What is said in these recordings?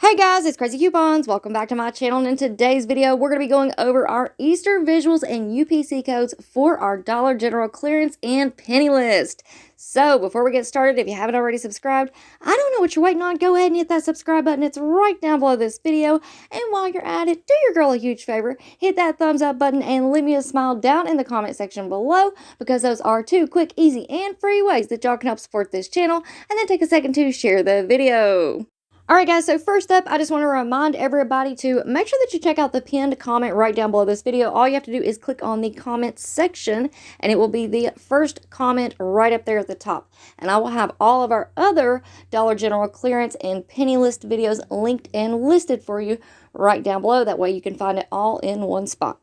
Hey guys, it's Crazy Coupons. Welcome back to my channel, and in today's video, we're going to be going over our Easter visuals and UPC codes for our Dollar General clearance and penny list. So before we get started, if you haven't already subscribed, I don't know what you're waiting on. Go ahead and hit that subscribe button. It's right down below this video. And while you're at it, do your girl a huge favor. Hit that thumbs up button and leave me a smile down in the comment section below, because those are two quick, easy, and free ways that y'all can help support this channel. And then take a second to share the video. Alright guys, so first up, I just want to remind everybody to make sure that you check out the pinned comment right down below this video. All you have to do is click on the comment section, and it will be the first comment right up there at the top. And I will have all of our other Dollar General clearance and penny list videos linked and listed for you right down below. That way you can find it all in one spot.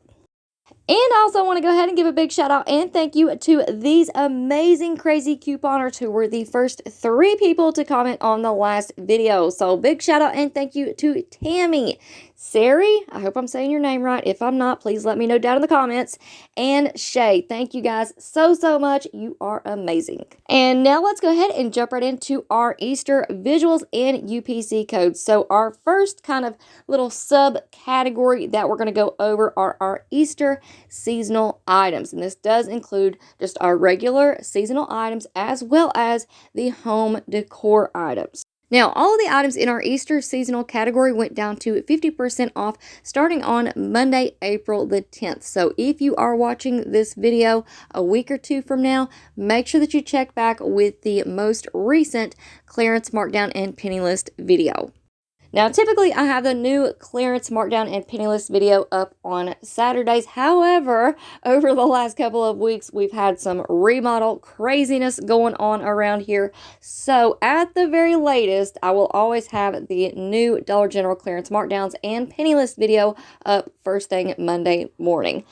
And I also want to go ahead and give a big shout out and thank you to these amazing crazy couponers who were the first 3 people to comment on the last video. So big shout out and thank you to Tammy, Sari, I hope I'm saying your name right. If I'm not, please let me know down in the comments. And Shay, thank you guys so much. You are amazing. And now let's go ahead and jump right into our Easter visuals and UPC codes. So our first kind of little subcategory that we're going to go over are our Easter seasonal items. And this does include just our regular seasonal items as well as the home decor items. Now, all of the items in our Easter seasonal category went down to 50% off starting on Monday, April the 10th. So if you are watching this video a week or 2 from now, make sure that you check back with the most recent clearance markdown and penny list video. Now, typically, I have the new clearance markdown and penny list video up on Saturdays. However, over the last couple of weeks, we've had some remodel craziness going on around here. So, at the very latest, I will always have the new Dollar General clearance markdowns and penny list video up first thing Monday morning.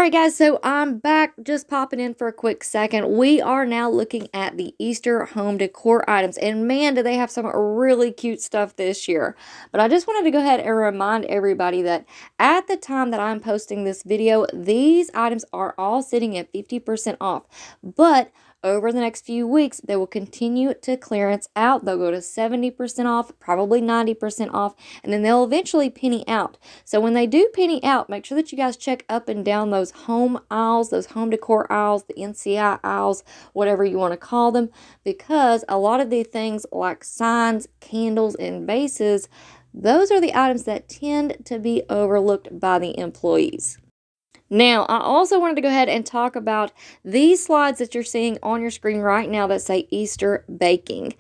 Alright guys, so I'm back, just popping in for a quick second. We are now looking at the Easter home decor items, and man, do they have some really cute stuff this year. But I just wanted to go ahead and remind everybody that at the time that I'm posting this video, these items are all sitting at 50% off. But over the next few weeks, they will continue to clearance out. They'll go to 70% off, probably 90% off, and then they'll eventually penny out. So when they do penny out, make sure that you guys check up and down those home aisles, those home decor aisles, the NCI aisles, whatever you want to call them, because a lot of the things like signs, candles, and vases, those are the items that tend to be overlooked by the employees. Now, I also wanted to go ahead and talk about these slides that you're seeing on your screen right now that say Easter baking.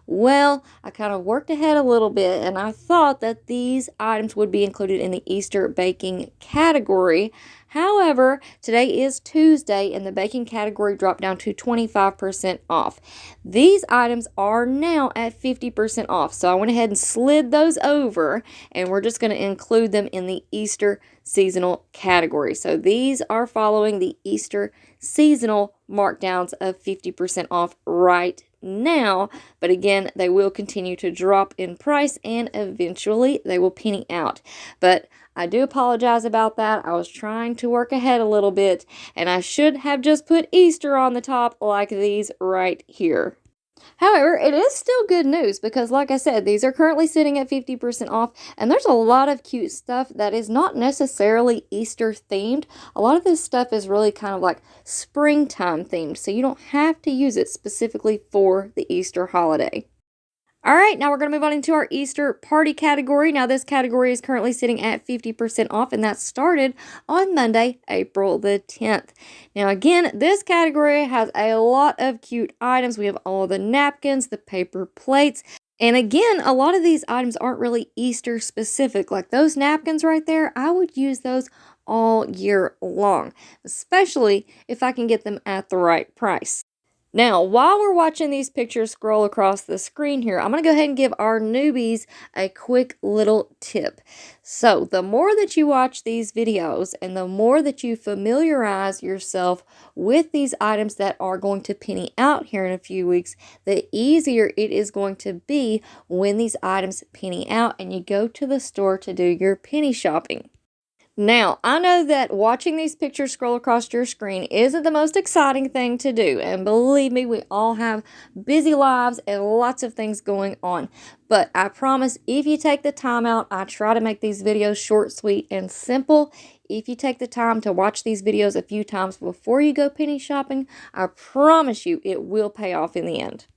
Well, I kind of worked ahead a little bit, and I thought that these items would be included in the Easter baking category. However, today is Tuesday, and the baking category dropped down to 25% off. These items are now at 50% off, so I went ahead and slid those over, and we're just going to include them in the Easter seasonal category. So these are following the Easter seasonal markdowns of 50% off right now, but again, they will continue to drop in price and eventually they will penny out. But I do apologize about that. I was trying to work ahead a little bit, and I should have just put Easter on the top like these right here. However, it is still good news because, like I said, these are currently sitting at 50% off, and there's a lot of cute stuff that is not necessarily Easter themed. A lot of this stuff is really kind of like springtime themed, so you don't have to use it specifically for the Easter holiday. All right, now we're going to move on into our Easter party category. Now, this category is currently sitting at 50% off, and that started on Monday, April the 10th. Now, again, this category has a lot of cute items. We have all the napkins, the paper plates, and again, a lot of these items aren't really Easter specific. Like those napkins right there, I would use those all year long, especially if I can get them at the right price. Now, while we're watching these pictures scroll across the screen here, I'm going to go ahead and give our newbies a quick little tip. So, the more that you watch these videos and the more that you familiarize yourself with these items that are going to penny out here in a few weeks, the easier it is going to be when these items penny out and you go to the store to do your penny shopping. Now, I know that watching these pictures scroll across your screen isn't the most exciting thing to do, and believe me, we all have busy lives and lots of things going on. But I promise, if you take the time out, I try to make these videos short, sweet, and simple. If you take the time to watch these videos a few times before you go penny shopping, I promise you it will pay off in the end.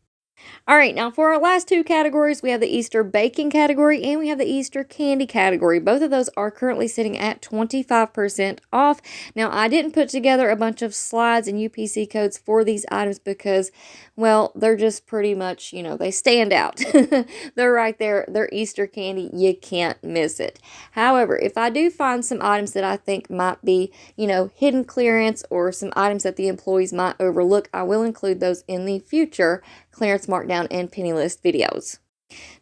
All right, now for our last two categories, we have the Easter baking category and we have the Easter candy category. Both of those are currently sitting at 25% off. Now, I didn't put together a bunch of slides and UPC codes for these items because, well, they're just pretty much, you know, they stand out. They're right there. They're Easter candy. You can't miss it. However, if I do find some items that I think might be, you know, hidden clearance or some items that the employees might overlook, I will include those in the future clearance markdown and penny list videos.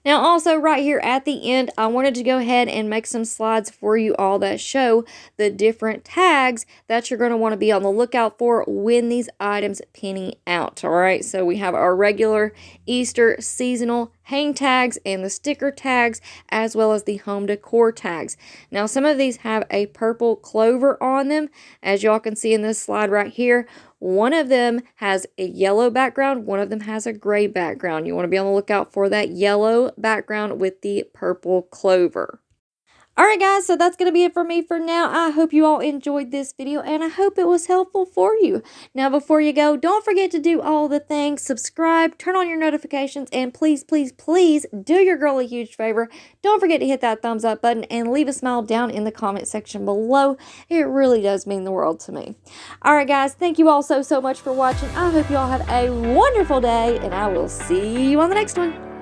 Now, also right here at the end, I wanted to go ahead and make some slides for you all that show the different tags that you're going to want to be on the lookout for when these items penny out. All right, so we have our regular Easter seasonal hang tags and the sticker tags, as well as the home decor tags. Now, some of these have a purple clover on them, as y'all can see in this slide right here. One of them has a yellow background, one of them has a gray background. You want to be on the lookout for that yellow background with the purple clover. Alright guys, so that's going to be it for me for now. I hope you all enjoyed this video and I hope it was helpful for you. Now before you go, don't forget to do all the things. Subscribe, turn on your notifications, and please, please, please do your girl a huge favor. Don't forget to hit that thumbs up button and leave a smile down in the comment section below. It really does mean the world to me. Alright guys, thank you all so much for watching. I hope you all have a wonderful day and I will see you on the next one.